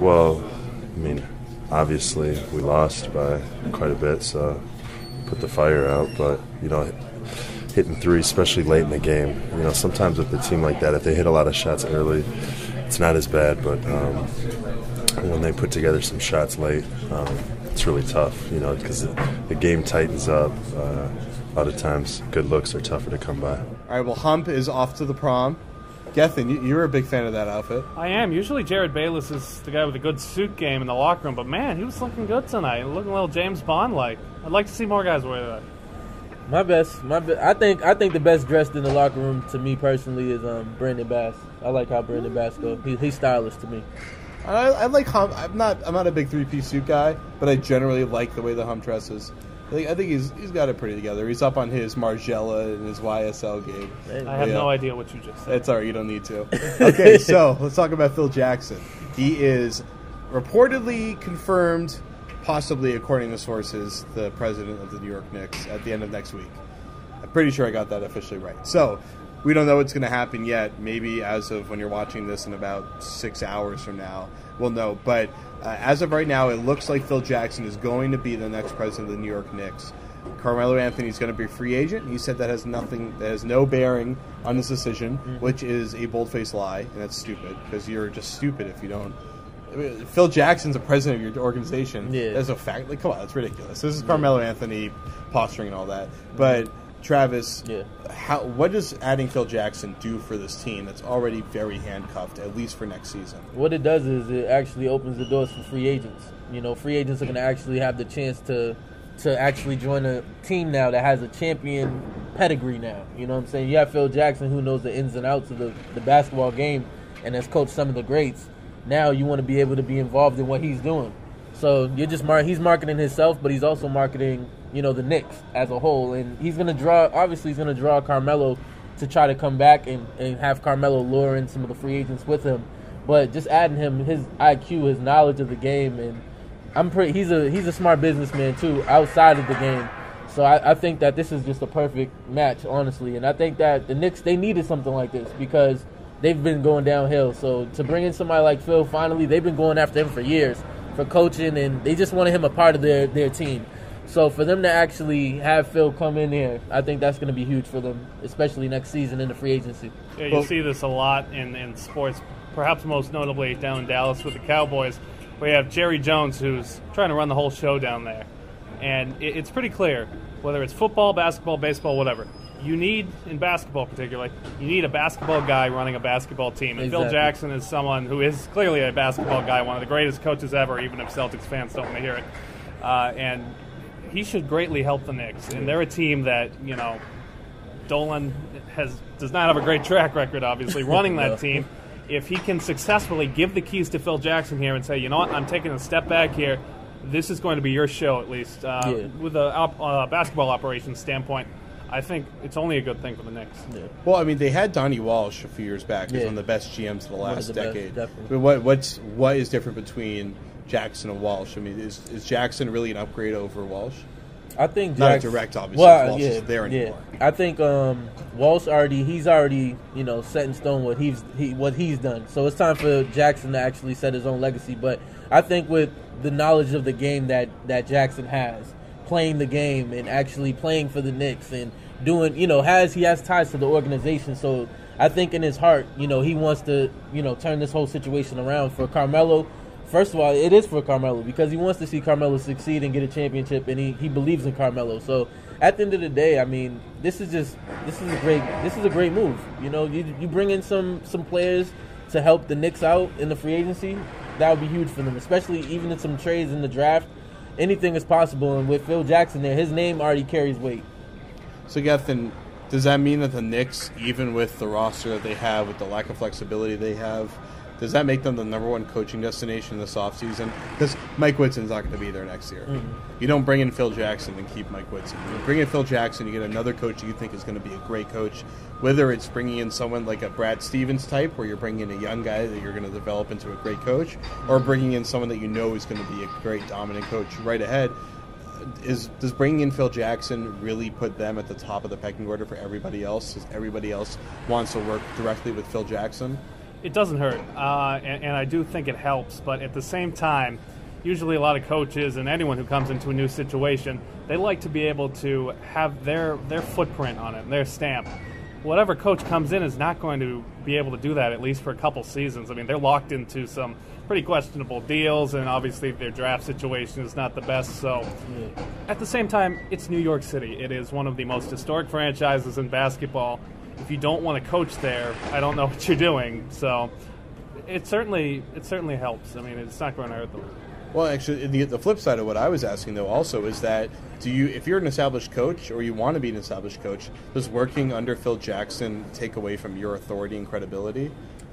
Well, I mean, obviously we lost by quite a bit, so put the fire out. But, hitting three, especially late in the game, sometimes with a team like that, if they hit a lot of shots early, it's not as bad. But when they put together some shots late, it's really tough, because the game tightens up. A lot of times good looks are tougher to come by. All right, well, Hump is off to the prom. Gethin, you're a big fan of that outfit. I am. Usually Jared Bayless is the guy with a good suit game in the locker room, but man, he was looking good tonight. Looking a little James Bond-like. I'd like to see more guys wear that. I think the best dressed in the locker room to me personally is Brandon Bass. I like how Brandon Bass goes. He's stylish to me. I like Hump. I'm not a big three-piece suit guy, but I generally like the way the Hump dresses. I think he's got it pretty together. He's up on his Margiela and his YSL game. I have no idea what you just said. It's all right. You don't need to. Okay, so let's talk about Phil Jackson. He is reportedly confirmed, possibly according to sources, the president of the New York Knicks at the end of next week. I'm pretty sure I got that officially right. So we don't know what's going to happen yet. Maybe as of when you're watching this in about 6 hours from now, we'll know. But as of right now, it looks like Phil Jackson is going to be the next president of the New York Knicks. Carmelo Anthony is going to be a free agent. He said that has no bearing on his decision, which is a bold-faced lie, and that's stupid because you're just stupid if you don't. I mean, Phil Jackson's a president of your organization. Yeah. That's a fact. Like, come on, that's ridiculous. This is Carmelo Anthony posturing and all that. But Travis, what does adding Phil Jackson do for this team that's already very handcuffed, at least for next season? What it does is it actually opens the doors for free agents. Free agents are going to actually have the chance to actually join a team now that has a champion pedigree now. You know what I'm saying? You have Phil Jackson, who knows the ins and outs of the basketball game and has coached some of the greats. Now you want to be able to be involved in what he's doing. So he's marketing himself, but he's also marketing, the Knicks as a whole. And he's going to draw Carmelo to try to come back and have Carmelo lure in some of the free agents with him. But just adding him, his IQ, his knowledge of the game, and he's a smart businessman too outside of the game. So I think that this is just a perfect match, honestly. And I think that the Knicks, they needed something like this because they've been going downhill. So to bring in somebody like Phil, finally, they've been going after him for years for coaching, and they just wanted him a part of their team. So for them to actually have Phil come in here, I think that's going to be huge for them, especially next season in the free agency. Yeah, you see this a lot in sports, perhaps most notably down in Dallas with the Cowboys, where you have Jerry Jones, who's trying to run the whole show down there. And it's pretty clear, whether it's football, basketball, baseball, whatever, you need, in basketball particularly, you need a basketball guy running a basketball team. And Exactly. Phil Jackson is someone who is clearly a basketball guy, one of the greatest coaches ever, even if Celtics fans don't want to hear it. And he should greatly help the Knicks. And they're a team that, Dolan does not have a great track record, obviously, running that team. If he can successfully give the keys to Phil Jackson here and say, you know what, I'm taking a step back here, this is going to be your show at least, with a basketball operations standpoint, I think it's only a good thing for the Knicks. Yeah. Well, I mean, they had Donnie Walsh a few years back. He's Yeah. one of the best GMs of the last decade. definitely. But what is different between Jackson and Walsh? I mean, is Jackson really an upgrade over Walsh? I think Not a Jackson, direct, obviously. Walsh isn't there anymore. I think Walsh he's already set in stone what he's done. So it's time for Jackson to actually set his own legacy. But I think with the knowledge of the game that Jackson has, playing the game and actually playing for the Knicks and doing, he has ties to the organization. So I think in his heart, he wants to, turn this whole situation around for Carmelo. First of all, it is for Carmelo because he wants to see Carmelo succeed and get a championship, and he believes in Carmelo. So at the end of the day, I mean, this is a great move. You bring in some players to help the Knicks out in the free agency. That would be huge for them, especially even in some trades in the draft. Anything is possible, and with Phil Jackson there, his name already carries weight. So, Gethin, does that mean that the Knicks, even with the roster that they have, with the lack of flexibility they have, does that make them the number one coaching destination this offseason? Because Mike Whitson's not going to be there next year. Mm-hmm. You don't bring in Phil Jackson and keep Mike Whitson. You bring in Phil Jackson, you get another coach you think is going to be a great coach, whether it's bringing in someone like a Brad Stevens type, where you're bringing in a young guy that you're going to develop into a great coach, or bringing in someone that you know is going to be a great dominant coach right ahead. Does bringing in Phil Jackson really put them at the top of the pecking order for everybody else? Because everybody else wants to work directly with Phil Jackson? It doesn't hurt, and I do think it helps. But at the same time, usually a lot of coaches and anyone who comes into a new situation, they like to be able to have their footprint on it, their stamp. Whatever coach comes in is not going to be able to do that, at least for a couple seasons. I mean, they're locked into some pretty questionable deals, and obviously their draft situation is not the best. So at the same time, it's New York City. It is one of the most historic franchises in basketball. If you don't want to coach there, I don't know what you're doing. So it certainly helps. I mean, it's not going to hurt them. Well, actually, the flip side of what I was asking, though, also is that if you're an established coach or you want to be an established coach, does working under Phil Jackson take away from your authority and credibility?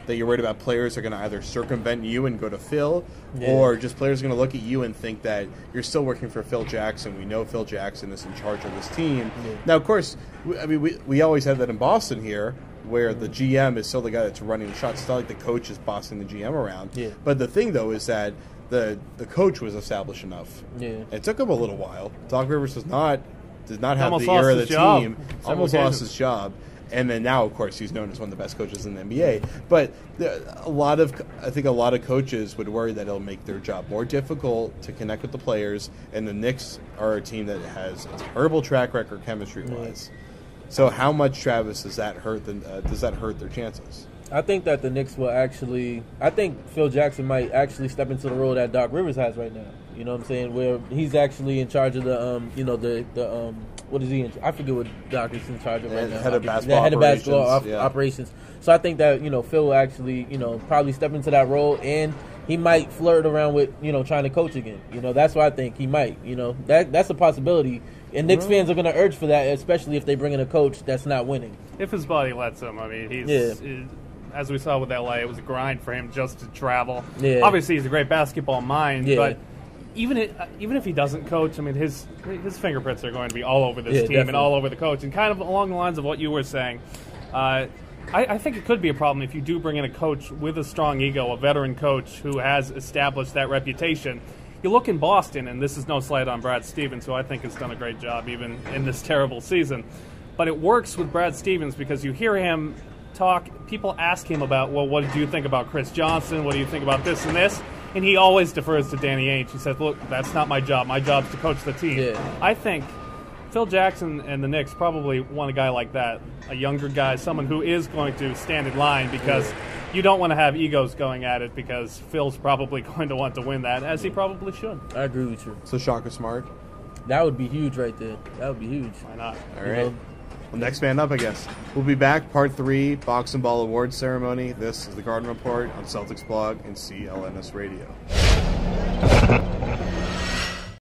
That you're worried about players are going to either circumvent you and go to Phil, or just players are going to look at you and think that you're still working for Phil Jackson. We know Phil Jackson is in charge of this team. Now, of course, we always have that in Boston here, where the GM is still the guy that's running the shots. It's not like the coach is bossing the GM around. But the thing, though, is that the coach was established enough. It took him a little while. Doc Rivers did not have the ear of the team. Almost lost his job. And then now, of course, he's known as one of the best coaches in the NBA. But I think a lot of coaches would worry that it'll make their job more difficult to connect with the players. And the Knicks are a team that has a terrible track record chemistry-wise. So how much, Travis, does that hurt their chances? I think that the Knicks will actually – I think Phil Jackson might actually step into the role that Doc Rivers has right now. You know what I'm saying? Where he's actually in charge of the what is he in? I forget what Doc is in charge of right now. Head of basketball operations. So I think that, Phil will actually, probably step into that role, and he might flirt around with, trying to coach again. That's what I think he might. That's a possibility. And Knicks fans are going to urge for that, especially if they bring in a coach that's not winning. If his body lets him. I mean, as we saw with LA, it was a grind for him just to travel. Obviously, he's a great basketball mind, but even if he doesn't coach, I mean, his fingerprints are going to be all over this team definitely. And all over the coach. And kind of along the lines of what you were saying, I think it could be a problem if you do bring in a coach with a strong ego, a veteran coach who has established that reputation. You look in Boston, and this is no slight on Brad Stevens, who I think has done a great job even in this terrible season. But it works with Brad Stevens because you hear him talk, people ask him about, well, what did you think about Chris Johnson? What do you think about this and this? And he always defers to Danny Ainge. He says, look, that's not my job. My job's to coach the team. I think Phil Jackson and the Knicks probably want a guy like that, a younger guy, someone who is going to stand in line because you don't want to have egos going at it because Phil's probably going to want to win that, as he probably should. I agree with you. So Shaka Smart? That would be huge right there. That would be huge. Why not? All right. Well, next man up, I guess. We'll be back, part 3, Box and Ball Awards Ceremony. This is the Garden Report on Celtics Blog and CLNS Radio.